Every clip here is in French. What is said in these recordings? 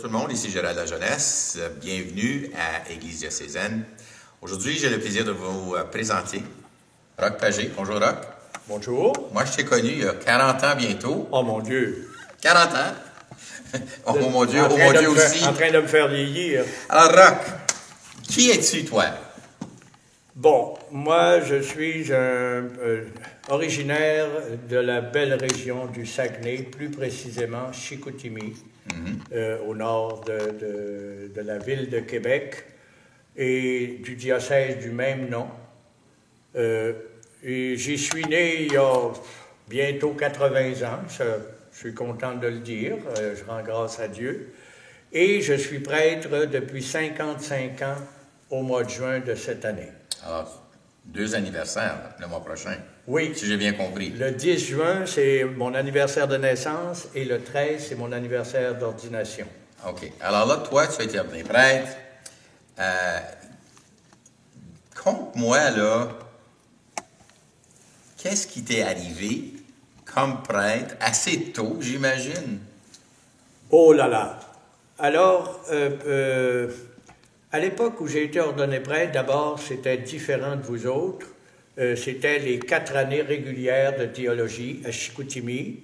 tout le monde, ici Gérald La Jeunesse. Bienvenue à Église diocésaine. Aujourd'hui, j'ai le plaisir de vous présenter Roch Pagé. Bonjour Roch. Bonjour. Moi, je t'ai connu il y a 40 ans bientôt. Oh mon Dieu. 40 ans. Oh mon Dieu, aussi. En train de me faire vieillir. Alors Roch, qui es-tu toi? Bon, moi, je suis originaire de la belle région du Saguenay, plus précisément Chicoutimi, au nord de la ville de Québec, et du diocèse du même nom. Et j'y suis né il y a bientôt 80 ans, je suis content de le dire, je rends grâce à Dieu. Et je suis prêtre depuis 55 ans au mois de juin de cette année. Alors, 2 anniversaires le mois prochain. Oui. Si j'ai bien compris. Le 10 juin, c'est mon anniversaire de naissance et le 13, c'est mon anniversaire d'ordination. OK. Alors là, toi, tu as été ordonné prêtre. Conte-moi, là, qu'est-ce qui t'est arrivé comme prêtre assez tôt, j'imagine? Oh là là! Alors, à l'époque où j'ai été ordonné prêtre, d'abord, c'était différent de vous autres. C'était les 4 années régulières de théologie à Chicoutimi.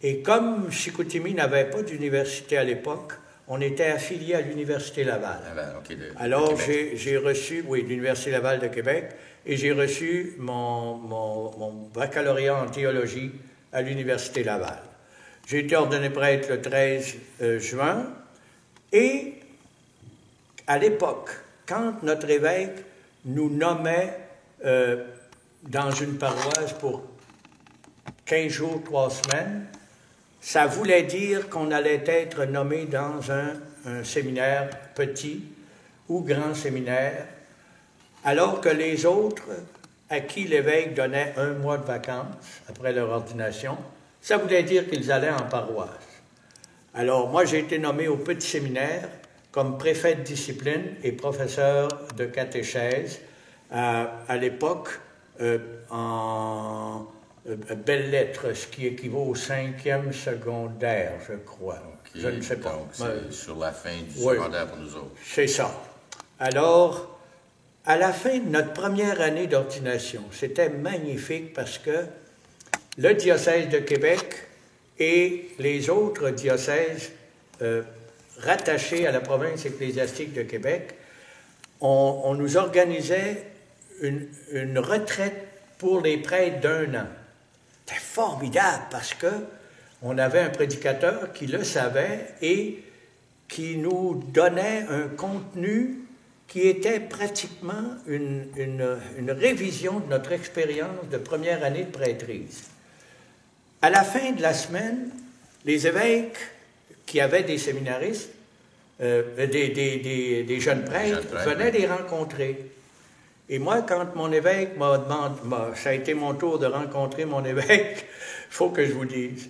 Et comme Chicoutimi n'avait pas d'université à l'époque, on était affilié à l'Université Laval. Alors, j'ai reçu, l'Université Laval de Québec, et j'ai reçu mon baccalauréat en théologie à l'Université Laval. J'ai été ordonné prêtre le 13 juin, et à l'époque, quand notre évêque nous nommait dans une paroisse pour 15 jours, 3 semaines, ça voulait dire qu'on allait être nommé dans un séminaire petit ou grand séminaire, alors que les autres, à qui l'évêque donnait 1 mois de vacances après leur ordination, ça voulait dire qu'ils allaient en paroisse. Alors, moi, j'ai été nommé au petit séminaire comme préfet de discipline et professeur de catéchèse à l'époque en belles lettres, ce qui équivaut au 5e secondaire, je crois. Okay, je ne sais pas. Donc, c'est sur la fin du secondaire pour nous autres. C'est ça. Alors, à la fin de notre première année d'ordination, c'était magnifique parce que le diocèse de Québec et les autres diocèses rattachés à la province ecclésiastique de Québec, on nous organisait une retraite pour les prêtres d'1 an. C'était formidable parce que on avait un prédicateur qui le savait et qui nous donnait un contenu qui était pratiquement une révision de notre expérience de première année de prêtrise. À la fin de la semaine, les évêques qui avaient des séminaristes, des jeunes prêtres, venaient les rencontrer. Et moi, quand mon évêque m'a demandé, ça a été mon tour de rencontrer mon évêque, il faut que je vous dise.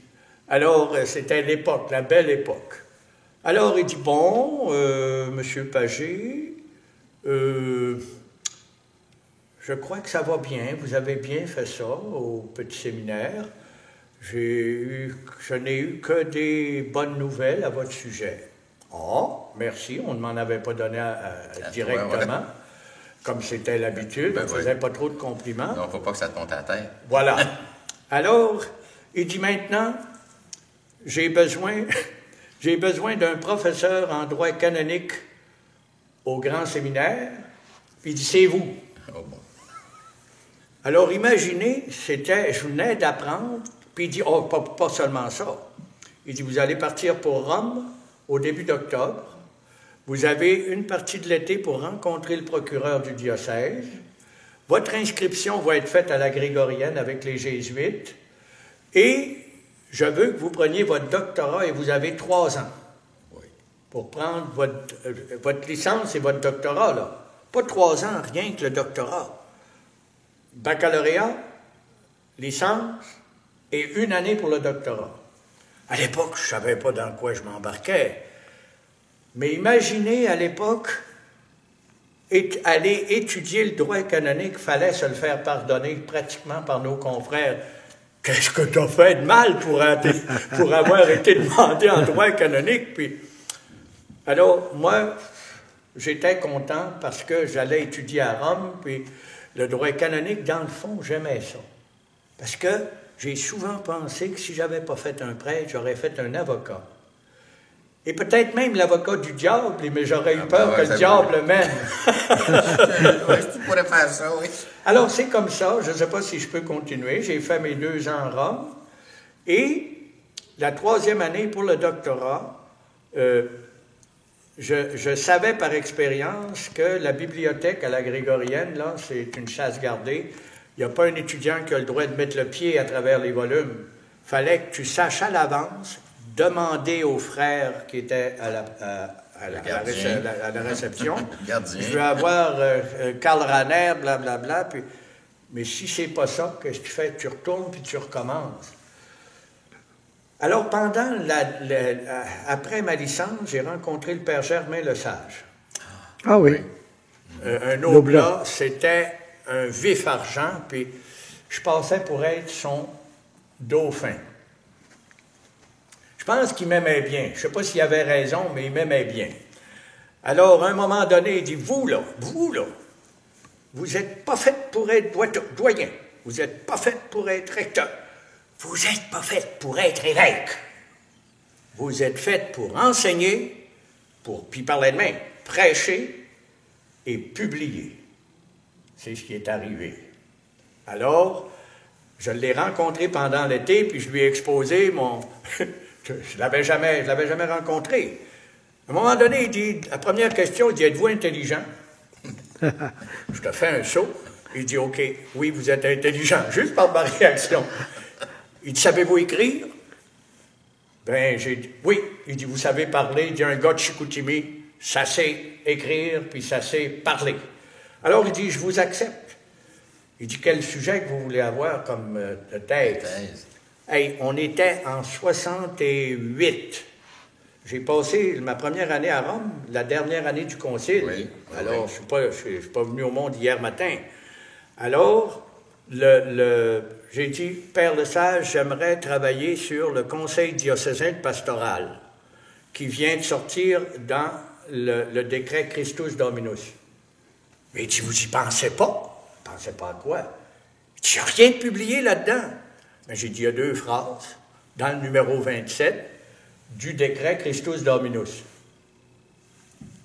Alors, c'était l'époque, la belle époque. Alors, il dit, bon, Monsieur Pagé, je crois que ça va bien, vous avez bien fait ça au petit séminaire. Je n'ai eu que des bonnes nouvelles à votre sujet. Oh, merci, on ne m'en avait pas donné directement. Ouais. Comme c'était l'habitude, on ne faisait pas trop de compliments. Non, il ne faut pas que ça te monte à la tête. Voilà. Alors, il dit maintenant, j'ai besoin d'un professeur en droit canonique au grand séminaire. Puis il dit, c'est vous. Oh bon. Alors, imaginez, je venais d'apprendre, puis il dit, oh, pas seulement ça. Il dit, vous allez partir pour Rome au début d'octobre. Vous avez une partie de l'été pour rencontrer le procureur du diocèse. Votre inscription va être faite à la Grégorienne avec les Jésuites. Et je veux que vous preniez votre doctorat et vous avez 3 ans pour prendre votre licence et votre doctorat, là. Pas 3 ans, rien que le doctorat. Baccalauréat, licence et 1 année pour le doctorat. À l'époque, je ne savais pas dans quoi je m'embarquais. Mais imaginez, à l'époque, aller étudier le droit canonique, il fallait se le faire pardonner pratiquement par nos confrères. Qu'est-ce que tu as fait de mal pour avoir été demandé en droit canonique? Puis, Alors, moi, j'étais content parce que j'allais étudier à Rome, puis le droit canonique, dans le fond, j'aimais ça. Parce que j'ai souvent pensé que si j'avais pas fait un prêtre, j'aurais fait un avocat. Et peut-être même l'avocat du diable, mais j'aurais eu peur que le diable mène. Oui, tu pourrais faire ça, oui. Alors, c'est comme ça. Je ne sais pas si je peux continuer. J'ai fait mes 2 ans à Rome. Et la 3e année pour le doctorat, je savais par expérience que la bibliothèque à la Grégorienne, là, c'est une chasse gardée. Il n'y a pas un étudiant qui a le droit de mettre le pied à travers les volumes. Il fallait que tu saches à l'avance, demander aux frères qui étaient à la réception. Je veux avoir Karl Rahner, blablabla. Puis, mais si c'est pas ça, qu'est-ce que tu fais? Tu retournes puis tu recommences. Alors, après ma licence, j'ai rencontré le père Germain Lesage. Ah oui. Un oblat, c'était un vif argent, puis je passais pour être son dauphin. Je pense qu'il m'aimait bien. Je ne sais pas s'il avait raison, mais il m'aimait bien. Alors, à un moment donné, il dit, vous là, vous n'êtes pas fait pour être doyen. Vous n'êtes pas fait pour être recteur. Vous n'êtes pas fait pour être évêque. Vous êtes fait pour enseigner, puis par les mains, prêcher et publier. C'est ce qui est arrivé. Alors, je l'ai rencontré pendant l'été, puis je lui ai exposé mon... je ne l'avais jamais rencontré. À un moment donné, il dit, la première question, il dit, êtes-vous intelligent? Je te fais un saut. Il dit, OK, oui, vous êtes intelligent, juste par ma réaction. Il dit, savez-vous écrire? Ben, j'ai dit, oui. Il dit, vous savez parler? Il dit, un gars de Chicoutimi, ça sait écrire, puis ça sait parler. Alors, il dit, je vous accepte. Il dit, quel sujet que vous voulez avoir comme thèse? Hey, on était en 68. J'ai passé ma première année à Rome, la dernière année du concile. Oui, alors, je ne suis pas venu au monde hier matin. Alors, j'ai dit, Père Lesage, j'aimerais travailler sur le Conseil diocésain de pastoral qui vient de sortir dans le décret Christus Dominus. Mais il dit, vous y pensez pas? Pensez pas à quoi? Il dit, il n'y a rien de publié là-dedans. Mais j'ai dit, il y a 2 phrases dans le numéro 27 du décret Christus Dominus.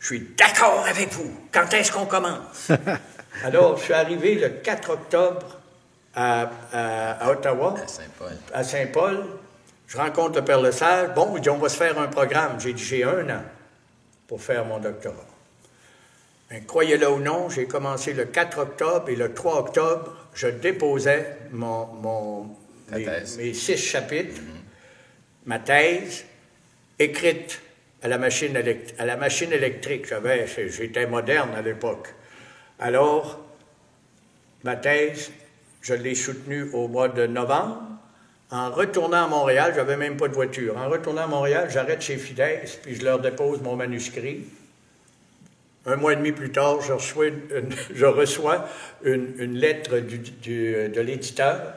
Je suis d'accord avec vous. Quand est-ce qu'on commence? Alors, je suis arrivé le 4 octobre à Ottawa, à Saint-Paul. Je rencontre le Père Lesage. Bon, il dit, on va se faire un programme. J'ai dit, j'ai 1 an pour faire mon doctorat. Ben, croyez-le ou non, j'ai commencé le 4 octobre et le 3 octobre, je déposais mes 6 chapitres, ma thèse, écrite à la machine électrique. J'étais moderne à l'époque. Alors, ma thèse, je l'ai soutenue au mois de novembre. En retournant à Montréal, je n'avais même pas de voiture. En retournant à Montréal, j'arrête chez Fides, puis je leur dépose mon manuscrit. 1 mois et demi plus tard, je reçois une lettre de l'éditeur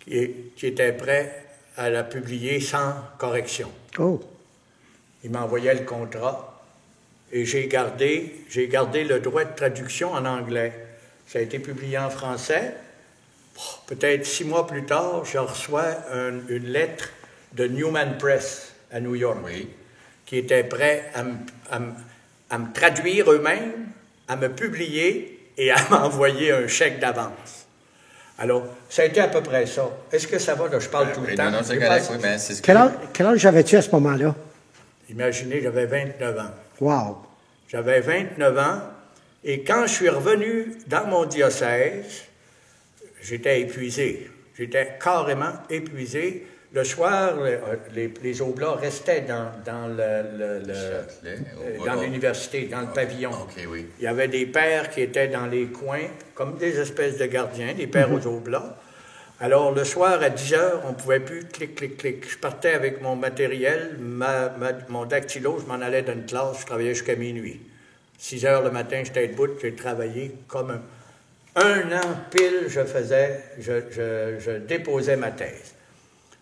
qui était prêt à la publier sans correction. Oh. Il m'envoyait le contrat et j'ai gardé le droit de traduction en anglais. Ça a été publié en français. Peut-être 6 mois plus tard, je reçois une lettre de Newman Press à New York, qui était prêt à me traduire eux-mêmes, à me publier et à m'envoyer un chèque d'avance. Alors, ça a été à peu près ça. Est-ce que ça va? Là, je parle tout le temps. Non, c'est correct, oui, mais c'est ce Quel âge avais-tu à ce moment-là? Imaginez, j'avais 29 ans. Wow! J'avais 29 ans, et quand je suis revenu dans mon diocèse, j'étais épuisé. J'étais carrément épuisé. Le soir, les oblats restaient dans l'université, dans le pavillon. Okay, oui. Il y avait des pères qui étaient dans les coins, comme des espèces de gardiens, des pères aux oblats. Alors, le soir, à 10 heures, on ne pouvait plus clic, clic, clic. Je partais avec mon matériel, mon dactylo, je m'en allais dans une classe, je travaillais jusqu'à minuit. 6 heures le matin, j'étais debout, j'ai travaillé comme un an pile, je déposais ma thèse.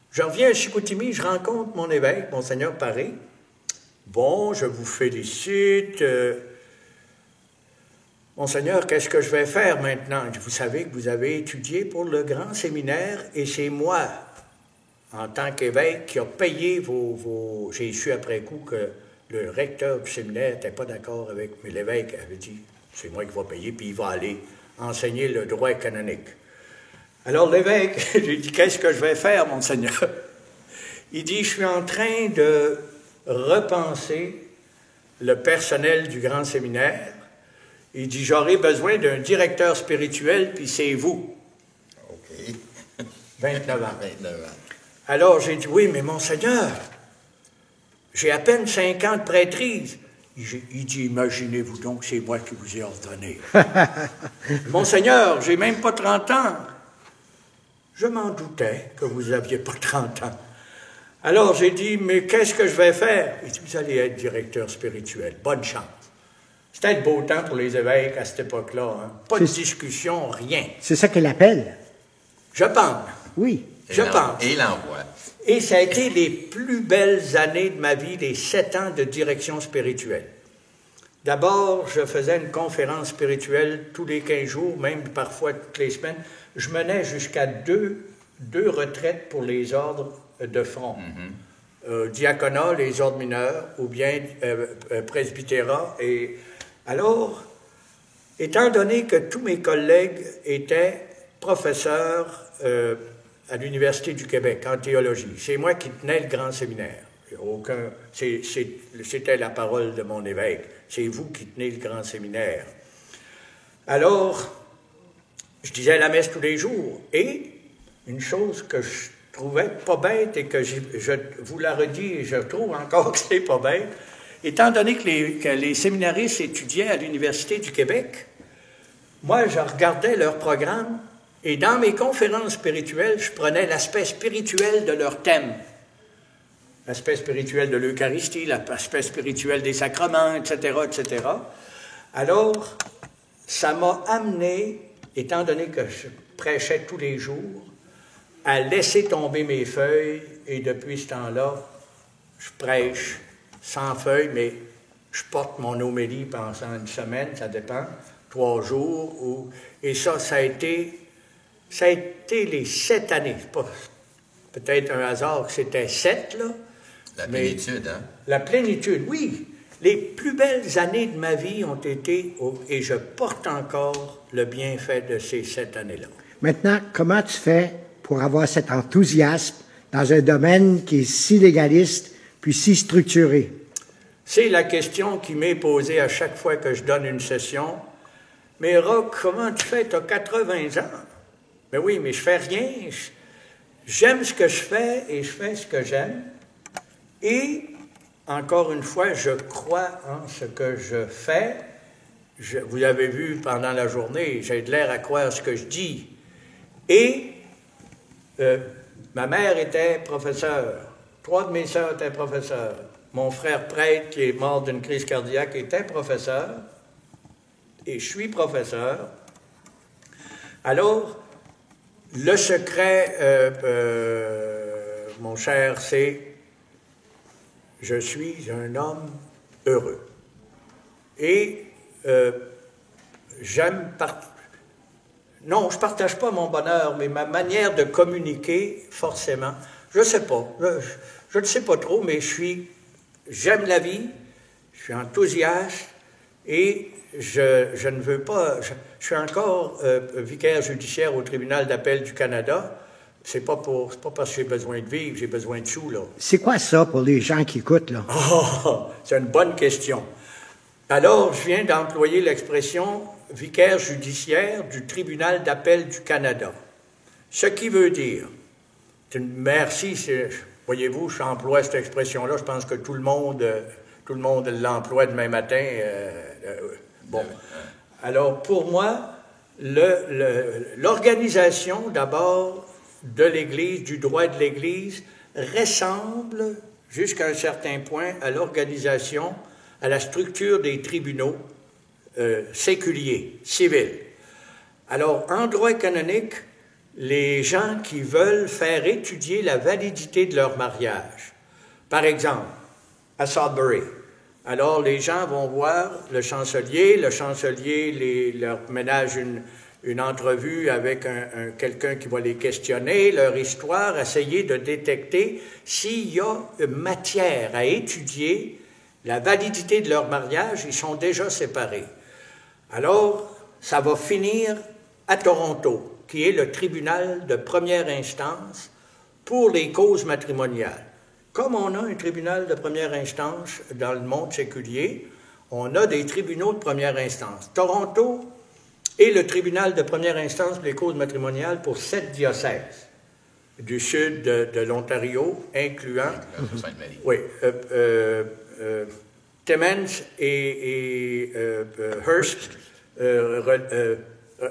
Je reviens à Chicoutimi, je rencontre mon évêque, Monseigneur Paré, Bon, je vous félicite. Monseigneur, qu'est-ce que je vais faire maintenant? Vous savez que vous avez étudié pour le grand séminaire et c'est moi, en tant qu'évêque, qui a payé vos... J'ai su après coup que le recteur du séminaire n'était pas d'accord avec... Mais l'évêque avait dit, c'est moi qui vais payer, puis il va aller enseigner le droit canonique. Alors l'évêque, j'ai dit, qu'est-ce que je vais faire, Monseigneur? Il dit, je suis en train de repenser le personnel du grand séminaire. Il dit, j'aurai besoin d'un directeur spirituel, puis c'est vous. OK. 29 ans. 29 ans. Alors j'ai dit, oui, mais Monseigneur, j'ai à peine 5 ans de prêtrise. Il dit, imaginez-vous donc, c'est moi qui vous ai ordonné. Monseigneur, j'ai même pas 30 ans. Je m'en doutais que vous n'aviez pas 30 ans. Alors j'ai dit, mais qu'est-ce que je vais faire? Il dit, vous allez être directeur spirituel. Bonne chance. C'était le beau temps pour les évêques à cette époque-là. Hein? Pas de discussion, rien. C'est ça qu'il appelle? Je pense. Oui. Je pense. Et l'envoi. Et ça a été les plus belles années de ma vie, les 7 ans de direction spirituelle. D'abord, je faisais une conférence spirituelle tous les 15 jours, même parfois toutes les semaines. Je menais jusqu'à deux retraites pour les ordres de front. Diaconat, les ordres mineurs, ou bien presbytérat. Et alors, étant donné que tous mes collègues étaient professeurs à l'Université du Québec en théologie, c'est moi qui tenais le grand séminaire. C'était la parole de mon évêque. C'est vous qui tenez le grand séminaire. Alors, je disais la messe tous les jours. Et une chose que je trouvais pas bête et que je vous la redis et je trouve encore que c'est pas bête, étant donné que les séminaristes étudiaient à l'Université du Québec, moi, je regardais leur programme et dans mes conférences spirituelles, je prenais l'aspect spirituel de leur thème. L'aspect spirituel de l'Eucharistie, l'aspect spirituel des sacrements, etc., etc. Alors, ça m'a amené, étant donné que je prêchais tous les jours, à laisser tomber mes feuilles, et depuis ce temps-là, je prêche sans feuilles, mais je porte mon homélie pendant une semaine, ça dépend, 3 jours, et ça a été les 7 années. C'est pas peut-être un hasard que c'était 7, là. La plénitude, hein? La plénitude, oui. Les plus belles années de ma vie ont été, et je porte encore le bienfait de ces 7 années-là. Maintenant, comment tu fais pour avoir cet enthousiasme dans un domaine qui est si légaliste puis si structuré? C'est la question qui m'est posée à chaque fois que je donne une session. Mais Roch, comment tu fais? Tu as 80 ans. Mais oui, mais je fais rien. J'aime ce que je fais et je fais ce que j'aime. Et, encore une fois, je crois en ce que je fais. Vous avez vu pendant la journée, j'ai de l'air à croire ce que je dis. Et ma mère était professeure. 3 de mes sœurs étaient professeurs. Mon frère prêtre, qui est mort d'une crise cardiaque, était professeur. Et je suis professeur. Alors, le secret, mon cher, c'est je suis un homme heureux. Et non, je ne partage pas mon bonheur, mais ma manière de communiquer, forcément, je ne sais pas. Je ne sais pas trop, mais j'aime la vie, je suis enthousiaste et je ne veux pas... Je suis encore vicaire judiciaire au tribunal d'appel du Canada. C'est pas parce que j'ai besoin de vivre, j'ai besoin de sous, là. C'est quoi ça pour les gens qui écoutent, là? Oh, c'est une bonne question. Alors, je viens d'employer l'expression vicaire judiciaire du tribunal d'appel du Canada. Ce qui veut dire, merci, voyez-vous, j'emploie cette expression-là, je pense que tout le monde l'emploie demain matin. Bon. Alors, pour moi, l'organisation, d'abord, de l'Église, du droit de l'Église, ressemble jusqu'à un certain point à l'organisation, à la structure des tribunaux séculiers, civils. Alors, en droit canonique, les gens qui veulent faire étudier la validité de leur mariage, par exemple, à Sudbury, Alors, les gens vont voir le chancelier leur ménage une entrevue avec quelqu'un qui va les questionner, leur histoire, essayer de détecter s'il y a matière à étudier la validité de leur mariage. Ils sont déjà séparés. Alors, ça va finir à Toronto, qui est le tribunal de première instance pour les causes matrimoniales. Comme on a un tribunal de première instance dans le monde séculier, on a des tribunaux de première instance. Toronto est le tribunal de première instance pour les causes matrimoniales pour 7 diocèses du sud de l'Ontario, incluant oui, Timmins et Hearst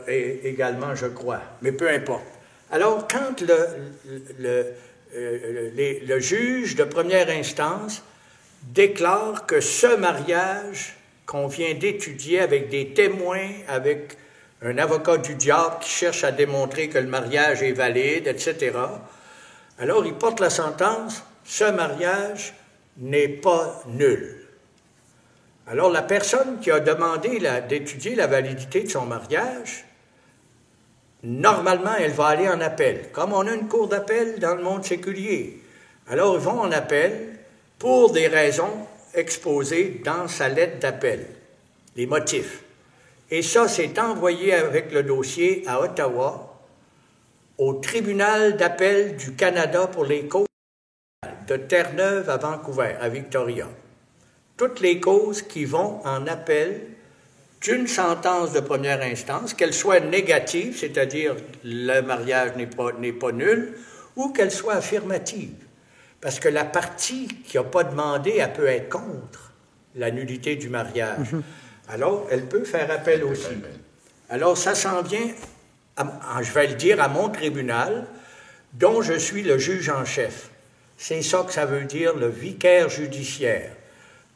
également, je crois, mais peu importe. Alors, quand le juge de première instance déclare que ce mariage qu'on vient d'étudier avec des témoins, avec un avocat du diable qui cherche à démontrer que le mariage est valide, etc., alors il porte la sentence, ce mariage n'est pas nul. Alors la personne qui a demandé d'étudier la validité de son mariage, normalement, elle va aller en appel. Comme on a une cour d'appel dans le monde séculier, alors ils vont en appel pour des raisons exposées dans sa lettre d'appel, les motifs. Et ça, c'est envoyé avec le dossier à Ottawa, au tribunal d'appel du Canada pour les causes de Terre-Neuve à Vancouver, à Victoria. Toutes les causes qui vont en appel d'une sentence de première instance, qu'elle soit négative, c'est-à-dire le mariage n'est pas nul, ou qu'elle soit affirmative. Parce que la partie qui n'a pas demandé, elle peut être contre la nullité du mariage. Alors, elle peut faire appel aussi. Alors, ça s'en vient, je vais le dire, à mon tribunal, dont je suis le juge en chef. C'est ça que ça veut dire, le vicaire judiciaire.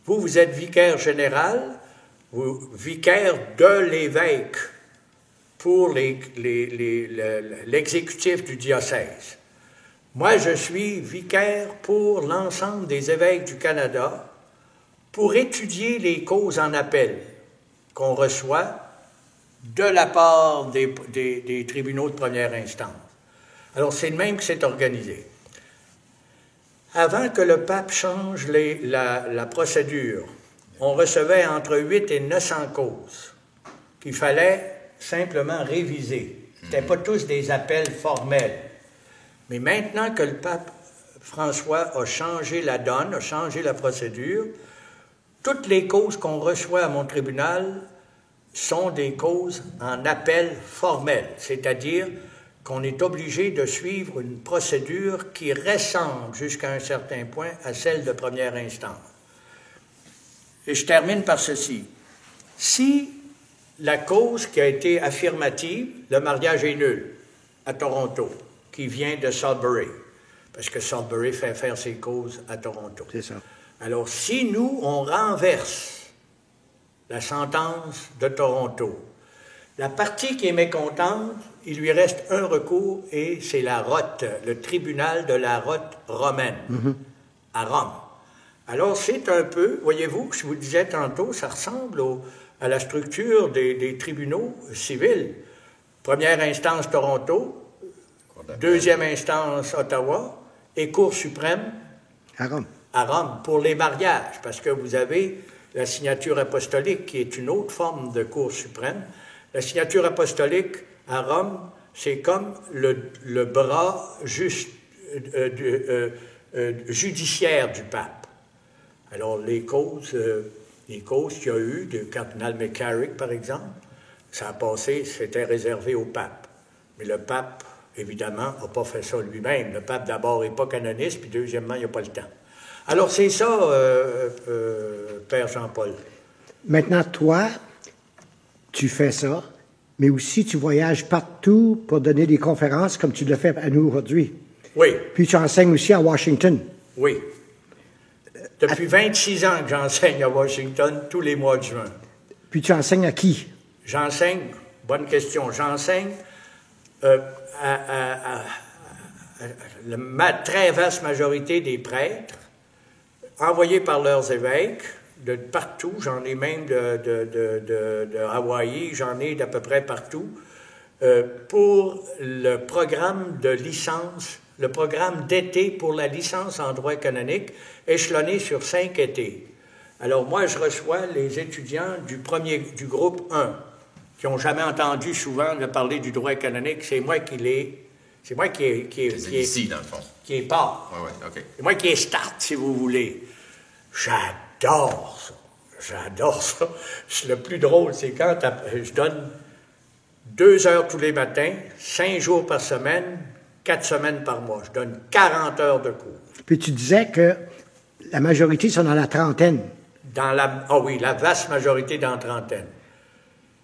Vous êtes vicaire général, vicaire de l'évêque pour l'exécutif du diocèse. Moi, je suis vicaire pour l'ensemble des évêques du Canada pour étudier les causes en appel qu'on reçoit de la part des tribunaux de première instance. Alors, c'est le même que c'est organisé. Avant que le pape change la procédure, on recevait entre 8 et 900 causes qu'il fallait simplement réviser. Ce n'étaient pas tous des appels formels. Mais maintenant que le pape François a changé la donne, a changé la procédure, toutes les causes qu'on reçoit à mon tribunal sont des causes en appel formel, c'est-à-dire qu'on est obligé de suivre une procédure qui ressemble jusqu'à un certain point à celle de première instance. Et je termine par ceci. Si la cause qui a été affirmative, le mariage est nul, à Toronto, qui vient de Sudbury, parce que Sudbury fait faire ses causes à Toronto. C'est ça. Alors, si nous, on renverse la sentence de Toronto, la partie qui est mécontente, il lui reste un recours et c'est la Rote, le tribunal de la Rote romaine, à Rome. Alors, c'est un peu, voyez-vous, je vous disais tantôt, ça ressemble à la structure des tribunaux civils. Première instance, Toronto, deuxième instance, Ottawa, et Cour suprême À Rome. à Rome pour les mariages, parce que vous avez la signature apostolique qui est une autre forme de Cour suprême. La signature apostolique à Rome, c'est comme le bras judiciaire du pape. Alors, les causes qu'il y a eu, de cardinal McCarrick, par exemple, ça a passé, c'était réservé au pape. Mais le pape, évidemment, n'a pas fait ça lui-même. Le pape, d'abord, n'est pas canoniste, puis deuxièmement, il n'a pas le temps. Alors, c'est ça, Père Jean-Paul. Maintenant, toi, tu fais ça, mais aussi tu voyages partout pour donner des conférences comme tu le fais à nous aujourd'hui. Oui. Puis tu enseignes aussi à Washington. Oui. Depuis 26 ans que j'enseigne à Washington, tous les mois de juin. Puis tu enseignes à qui? J'enseigne, bonne question, j'enseigne à la très vaste majorité des prêtres, envoyés par leurs évêques, de partout, j'en ai même de Hawaï, j'en ai d'à peu près partout, pour le programme de licence, le programme d'été pour la licence en droit canonique, échelonné sur 5 étés. Alors moi, je reçois les étudiants du groupe 1, qui n'ont jamais entendu souvent parler du droit canonique. C'est moi qui ici, dans le fond. Qui est part. Oui, OK. C'est moi qui est start, si vous voulez. J'adore ça. J'adore ça. Le plus drôle, c'est quand je donne 2 heures tous les matins, 5 jours par semaine, 4 semaines par mois. Je donne 40 heures de cours. Puis tu disais que la majorité sont dans la trentaine. Oui, la vaste majorité dans la trentaine.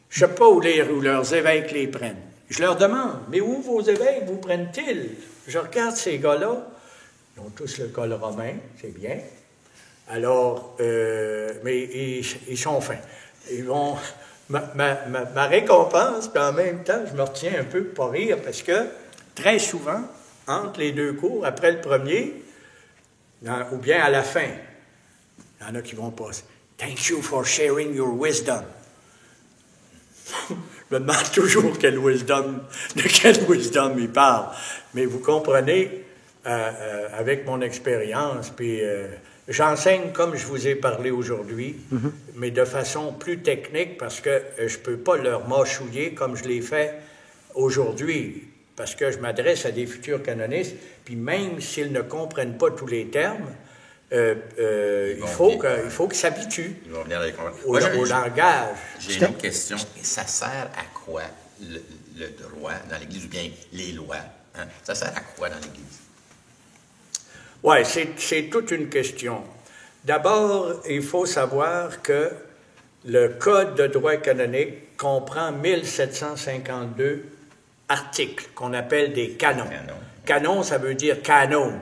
Je ne sais pas où leurs évêques les prennent. Je leur demande, mais où vos évêques vous prennent-ils? Je regarde ces gars-là, ils ont tous le col romain, c'est bien. Alors, mais ils sont fins. Ils vont... Ma récompense, puis en même temps, je me retiens un peu pour pas rire, parce que très souvent, entre les 2 cours, après le premier, ou bien à la fin, il y en a qui vont pas. « Thank you for sharing your wisdom. » Je me demande toujours de quelle wisdom il parle. Mais vous comprenez, avec mon expérience, puis j'enseigne comme je vous ai parlé aujourd'hui, mais de façon plus technique, parce que je ne peux pas leur mâchouiller comme je l'ai fait aujourd'hui, parce que je m'adresse à des futurs canonistes, puis même s'ils ne comprennent pas tous les termes, il faut qu'ils s'habituent au langage. J'ai une autre question. Ça sert à quoi le droit dans l'Église, ou bien les lois? Hein? Ça sert à quoi dans l'Église? Oui, c'est toute une question. D'abord, il faut savoir que le Code de droit canonique comprend 1752 articles qu'on appelle des canons. Canon, ça veut dire canon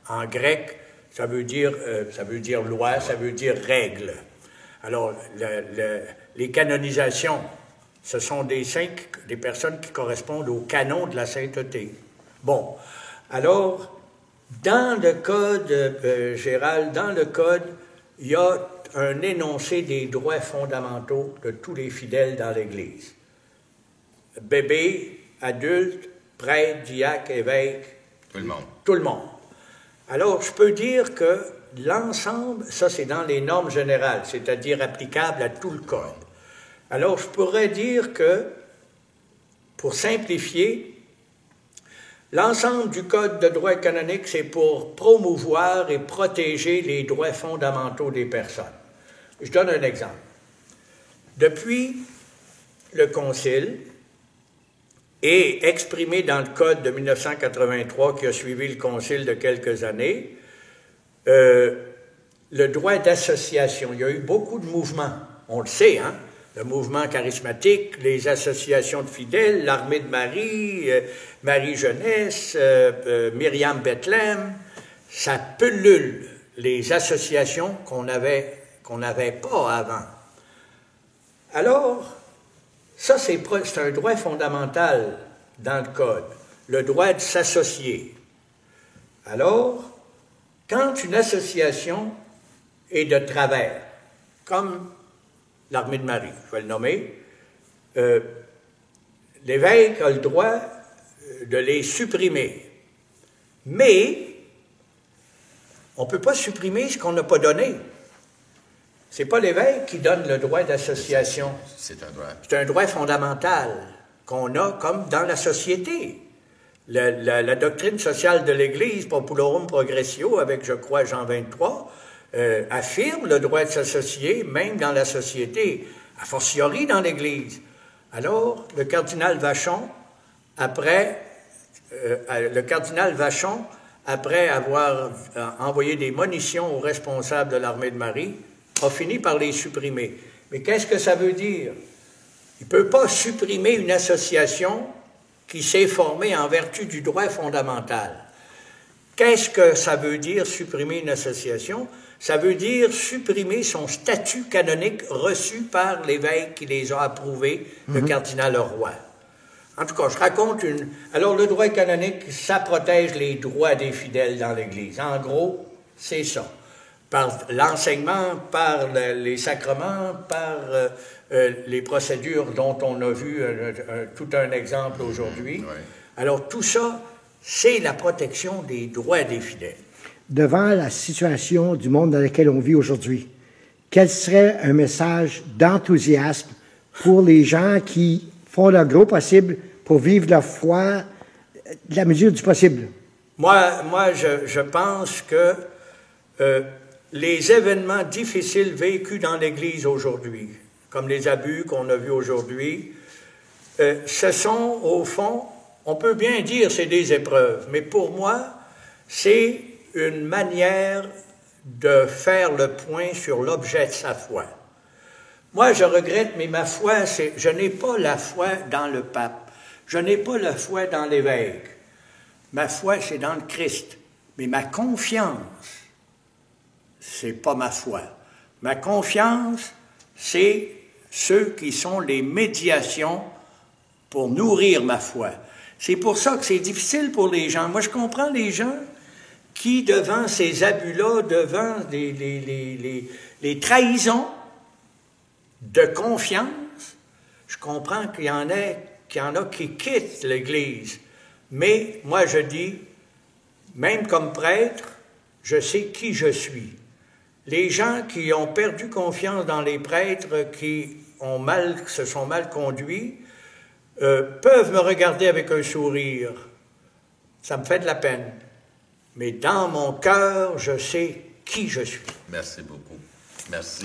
en grec. Ça veut dire loi, ça veut dire règle. Alors, les canonisations, ce sont des personnes qui correspondent au canon de la sainteté. Bon, alors, dans le Code, Gérald, dans le Code, il y a un énoncé des droits fondamentaux de tous les fidèles dans l'Église. Bébé, adulte, prêtre, diacre, évêque. Tout le monde. Tout le monde. Alors, je peux dire que l'ensemble, ça c'est dans les normes générales, c'est-à-dire applicables à tout le Code. Alors, je pourrais dire que, pour simplifier, l'ensemble du Code de droit canonique, c'est pour promouvoir et protéger les droits fondamentaux des personnes. Je donne un exemple. Depuis le Concile, et exprimé dans le Code de 1983 qui a suivi le Concile de quelques années, le droit d'association. Il y a eu beaucoup de mouvements, on le sait, hein? Le mouvement charismatique, les associations de fidèles, l'Armée de Marie, Marie Jeunesse, Myriam Bethléem, ça pullule les associations qu'on n'avait pas avant. Alors, ça, c'est un droit fondamental dans le Code, le droit de s'associer. Alors, quand une association est de travers, comme l'Armée de Marie, je vais le nommer, l'évêque a le droit de les supprimer. Mais, on ne peut pas supprimer ce qu'on n'a pas donné. Ce n'est pas l'évêque qui donne le droit d'association. C'est un droit. C'est un droit fondamental qu'on a comme dans la société. La doctrine sociale de l'Église, Populorum Progressio, avec, je crois, Jean 23, affirme le droit de s'associer, même dans la société, a fortiori dans l'Église. Alors, le cardinal Vachon, après avoir envoyé des monitions aux responsables de l'Armée de Marie, a fini par les supprimer. Mais qu'est-ce que ça veut dire? Il ne peut pas supprimer une association qui s'est formée en vertu du droit fondamental. Qu'est-ce que ça veut dire, supprimer une association? Ça veut dire supprimer son statut canonique reçu par l'évêque qui les a approuvés, le cardinal Leroy. En tout cas, je raconte une... Alors, le droit canonique, ça protège les droits des fidèles dans l'Église. En gros, c'est ça. par l'enseignement, par les sacrements, par les procédures dont on a vu tout un exemple aujourd'hui. Ouais. Alors tout ça, c'est la protection des droits des fidèles. Devant la situation du monde dans lequel on vit aujourd'hui, quel serait un message d'enthousiasme pour les gens qui font leur gros possible pour vivre leur foi de la mesure du possible? Moi, je pense que les événements difficiles vécus dans l'Église aujourd'hui, comme les abus qu'on a vus aujourd'hui, ce sont, au fond, on peut bien dire c'est des épreuves, mais pour moi, c'est une manière de faire le point sur l'objet de sa foi. Moi, je regrette, mais ma foi, je n'ai pas la foi dans le pape, je n'ai pas la foi dans l'évêque. Ma foi, c'est dans le Christ. Mais ma confiance, c'est pas ma foi. Ma confiance, c'est ceux qui sont les médiations pour nourrir ma foi. C'est pour ça que c'est difficile pour les gens. Moi, je comprends les gens qui, devant ces abus-là, devant les trahisons de confiance, je comprends qu'il y en a qui quittent l'Église. Mais moi, je dis, même comme prêtre, je sais qui je suis. Les gens qui ont perdu confiance dans les prêtres, qui se sont mal conduits, peuvent me regarder avec un sourire. Ça me fait de la peine. Mais dans mon cœur, je sais qui je suis. Merci beaucoup. Merci.